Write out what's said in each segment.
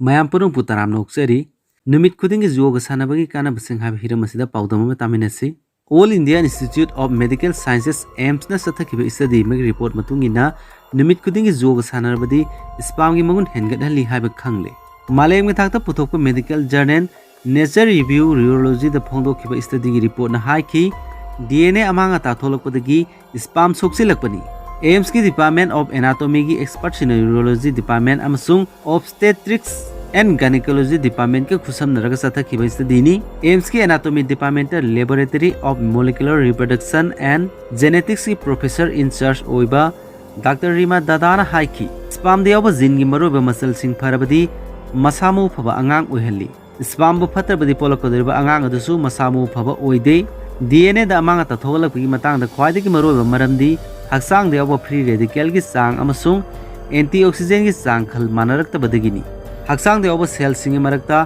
ꯃꯌꯥꯝ ꯄꯨꯝꯅꯃꯛꯄꯨ ꯇꯔꯥꯝꯅ ꯑꯣꯛꯆꯔꯤ ꯅꯨꯃꯤꯠ ꯈꯨꯗꯤꯡꯒꯤ ꯌꯣꯒ ꯁꯥꯟꯅꯕꯒꯤ ꯀꯥꯟꯅꯕꯁꯤꯡ ꯍꯥꯏꯕ ꯍꯤꯔꯝ ꯑꯁꯤꯗ ꯄꯥꯎꯗꯝ ꯑꯃ ꯇꯥꯃꯤꯟꯅꯁꯤ All India Institute of Medical Sciences ꯑꯦꯝꯁꯅ ꯆꯠꯊꯈꯤꯕ ꯁ꯭ꯇꯗꯤ ꯑꯃꯒꯤ ꯔꯤꯄꯣꯔꯠ ꯃꯇꯨꯡ ꯏꯟꯅ ꯅꯨꯃꯤꯠ ꯈꯨꯗꯤꯡꯒꯤ ꯌꯣꯒ ꯁꯥꯟꯅꯔꯕꯗꯤ ꯁ꯭ꯄꯥꯝꯒꯤ ꯃꯒꯨꯟ ꯍꯦꯟꯒꯠꯍꯜꯂꯤ ꯍꯥꯏꯕ ꯈꯪꯂꯦ ꯃꯥꯂꯦꯝꯒꯤ ꯊꯥꯛꯇ ꯄꯨꯊꯣꯛꯄ ꯃꯦꯗꯤꯀꯦꯜ ꯖꯔꯅꯦꯜ ꯅꯦꯆꯔ ꯔꯤꯚ꯭ꯌꯨ ꯔꯤꯑꯣꯂꯣꯖꯤꯗ ꯐꯣꯡꯗꯣꯛꯈꯤꯕ ꯁ꯭ꯇꯗꯤꯒꯤ ꯔꯤꯄꯣꯔꯠꯅ ꯍꯥꯏꯈꯤ DNA ꯑꯃꯥꯡ ꯑꯇꯥ ꯊꯣꯛꯂꯛꯄꯗꯒꯤ ꯁ꯭ꯄꯥꯝ ꯁꯣꯛꯆꯤꯜꯂꯛꯄꯅꯤ एम्स की डिपार्टमेंट ऑफ एनाटॉमी की एक्सपर्ट्स इन यूरोलॉजी डिपार्टमेंट अमसुंग ऑब्स्टेट्रिक्स एंड गायनेकोलॉजी डिपार्टमेंट के खुसमनरग चथखिब स्टडीनी एम्स की anatomy department laboratory of molecular reproduction and genetics की प्रोफेसर इन चार्ज ओइबा डॉक्टर रीमा दादाना हाइकी स्पाम देयाव जीन की मरुब मसल सिंग फरबदी मसामु फबा अंगांग ओइहल्ली स्पाम बु फतरबदी पोलकदरिबा अंगांग अदुसु मसामु फबा ओइदे DNA दा अमांग अता थोगलकपगी मतांग दा ख्वाइदगी मरुब मरमदी हक्सांग देव फ्री रेडिकल की चांग अमसुंग एंटी ऑक्सीजन की चांग खल मानरक्तबदगिनी हक्सांग देव सेल सिंग मरक्ता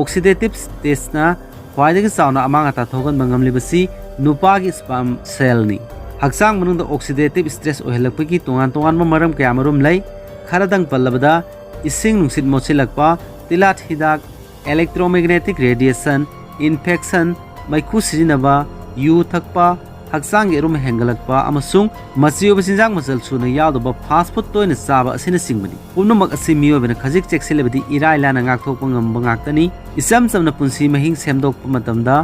ऑक्सीडेटिव स्टेटना ख्वाइदगी चावना अमांग अता थोगनबा ngamlibasi नुपागी स्पर्म सेलनी हक्सांग मनुंग ऑक्सीडेटिव स्ट्रेस ओहलकपगी तोंगान तोंगान मरम कया मरुम लै खरदंग पल्लबदा इसिंग नुंसित मोचिलकपा तिलाट हिदाक इलेक्ट्रोमैग्नेटिक रेडिएशन इन्फेक्शन मैखु सिजिनबा यू थकपा हक्सांग एरुम हेंगलकपा अमसुंग मचियोब सिंजांग मसल सुना यादोबा फास्ट फूड तोयना चाबा असिना सिंगबनी पुनमक असि मियोबना खजिक चेक्सिलेबदी इराइलाना ngakthokpa ngamba ngaktani इसम समना पुंसी महिंग सेमदोकपा मतमदा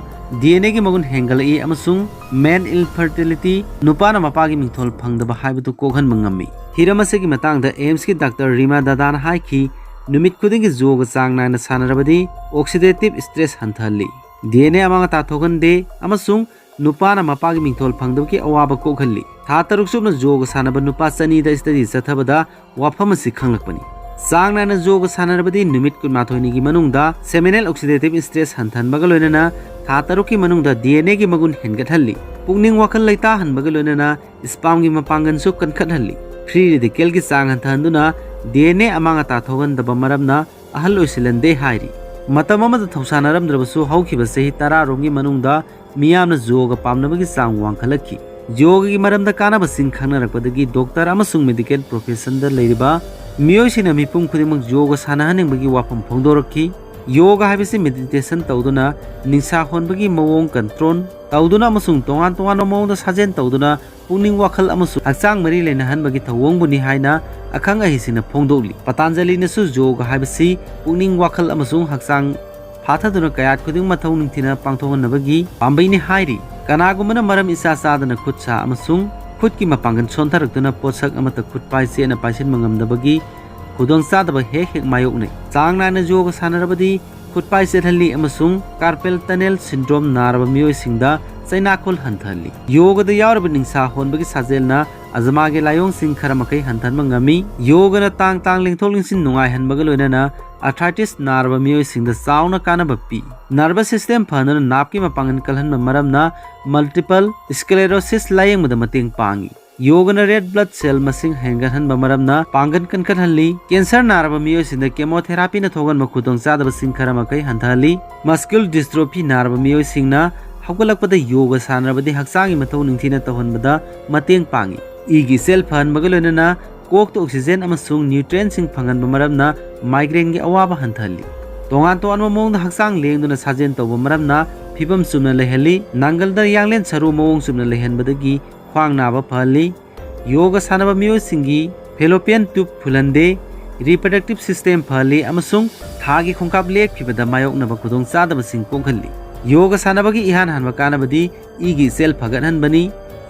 DNA की मगुन हेंगलई अमसुंग मेन इनफर्टिलिटी नुपाना मपागी मिंगथोल फंगदबा हाइबदु कोगहन मंगम्मी हिरम असेगी मतांगदा एम्स की डॉक्टर रीमा दादाना हाइकी नुमित खुदिंगी जोग चांग नायना सानरबदी ऑक्सीडेटिव स्ट्रेस हंथहल्ली DNA अमांग ताथोगनदे अमसुंग नुपाना मपागी मिंगथोल फंगदबकी अवाबा कोगहल्ली था तरुक सुबना जोग सानबा नुपा चनीदा स्टडी चथबदा वाफम असि खंगलकपनी चांग नायना जोग सानरबदी नुमित कुनमाथोइनी की मनुंगदा सेमिनल ऑक्सीडेटिव स्ट्रेस हंथहनबगा लोइनना था तरुकी मनुंगदा DNA की मगुन हेनगथहल्ली पुंगनिंग वाखल लैता हनबगा लोइनना स्पाम की मपांगनसु कनखथहल्ली फ्री रेडिकल की चांग हंथहनदुना DNA अमांग अता थोगनदबा मरमना अहल ओइसिलंदे हाइरी मतम अमदा थौसानरमद्रबसु हौखिबा चही 10 रोंगी मनुंगदा मियामना जोग पामनबगी चांग वांखलखी योग की मरमदा कानाबसिंग खंगनरकपदगी डॉक्टर अमसुंग मेडिकल प्रोफेशन दा लेरिबा मियोइसिना मिपुम खुदिमक योग सानहनिंगबगी वाफम फोंदोरखी योग हाइबसि मेडिटेशन तौदुना निंसा होनबगी मवोंग कंट्रोल तौदुना अमसुंग तोंगान तोंगान मवोंग दा साजेन तौदुना पुनिंग वाखल अमसुंग हक्सांग मरी लेनहनबगी थवोंगबुनी हाइना अखंग अहिसिना फोंदोकली पतंजलिनसु योग हाइबसि पुनिंग वाखल अमसुंग हक्सांग फाथदुना कयात खुदिंग मथौ निंथिना पांगथोगनबगी पांबैनि हाइरी कनागुमना मरम इसा सादना खुदसा अमसुंग खुद की मपांगन सोंथरक्तुना पोसक अमत खुद पाइसेना पाइसिन मंगमदबगी खुदोंग चादबा हेक हेक मायोकनै चांग नायना योग सानरबदी खुद पाइसेथल्ली अमसुंग कार्पेल टनल सिंड्रोम नारबा मियोइसिंगदा चैनाखोल हंथहल्ली योगदा यावरबा निंसा होनबगी साजेलना अजमागे लायोंग सिंग खरमकै हंथनबा ngami योगना तांग तांग लिंथोल लिंसिन नुंगाय हनबगा लोइनना आर्थराइटिस नारबा मियोइसिंगदा चावना कानबा पी नर्वस सिस्टम फनना नापकी मपांगन कलहनबा मरमना मल्टीपल स्क्लेरोसिस लायेंगबदा मतेंग पांगी योगना रेड ब्लड सेल मसिंग हेंगहनबा मरमना पांगन कनखनहल्ली कैंसर नारबा मियोइसिंगदा केमोथेरापी न थोगन मखुदोंग चादबा सिंग खरमकै हंथहल्ली मस्कुलर डिस्ट्रोफी नारबा मियोइसिंगना हौगलकपदा योग सानरबदी हक्सांगी मथौ निंथिना तौहनबदा मतेंग पांगी इगी सेल फनबगा लोइनना कोक ऑक्सीजन अमसुंग न्यूट्रिएंट सिंग फंगनबा मरमना माइग्रेन की अवाबा हंथहल्ली तोंगान तोंगान मौंगदा हक्सांग लेंगदुना साजेन तौबा मरमना फिबम चुमना लेहल्ली नांगलदा यांगलेन सरू मौंग चुमना लेहनबदगी ख्वांग नाबा फहल्ली योग सानबा मियोइसिंगी फेलोपियन ट्यूब फुलंदे रिप्रोडक्टिव सिस्टम फहल्ली अमसुंग थागी खोंकाप लेखिबदा मायोकनबा खुदोंग चादबसिंग कोंखल्ली योग सानबगी इहान हनबा कानबदी इगी सेल फगनहनबनी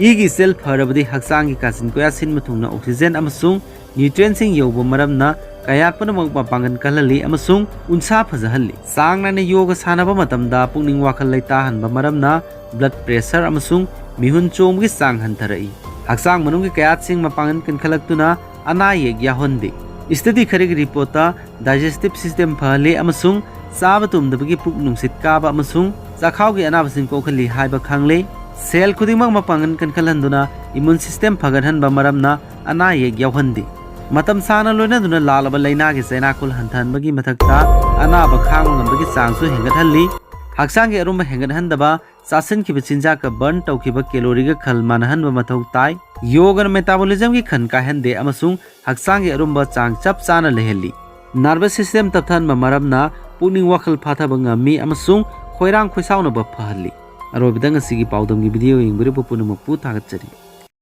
इगी सेल फरबदी हक्सांगी कासिन कोया सिन मथुंगना ऑक्सीजन अमसुंग न्यूट्रिएंट्सिंग यौबा मरमना कयात पुनमक मपांगन कलहल्ली अमसुंग उनसा फजहल्ली चांग नायना योग सानबा मतमदा पुंगनिंग वाखल लैता हनबा मरमना ब्लड प्रेशर अमसुंग मिहुन चोंबगी चांग हंथरई हक्सांग मनुंगी कयात सिंग मपांगन कनखलक्तुना अना येक याहोंदे स्टडी खरेगी रिपोर्टा डाइजेस्टिव सिस्टम फहल्ली अमसुंग चाबा तुमदबगी पुक नुंसित काबा अमसुंग चाखावगी अनाबसिंग कोखल्ली हाइबा खांगले सेल खुदिंगमक मपांगन कनखलहनदुना इम्यून सिस्टम फगनहनबा मरमना अना येक याहोंदे मतम साना लोइनदुना लालबा लैनागी चैनाखोल हंथहनबगी मथक्ता अनाबा खांग ngambagi चांगसु हेंगथहल्ली हक्सांगी अरुम हेंगथहनदबा चासनखिबा चिंजाक बर्न तौखिबा कैलोरीगा खल मानहनबा मथौ ताई योगन मेटाबॉलिज्म की खन काहनदे अमसुंग हक्सांगी अरुम चांग चप चाना लेहल्ली नर्वस सिस्टम तपथानबा मरमना पुकनिंग वाखल फाथाबा ngami amasung khoirang khoisaunaba phahali। अरोबिदा ngasi gi पाउदम gi वीडियो इंगबरे पुनमकपु थागतचरी।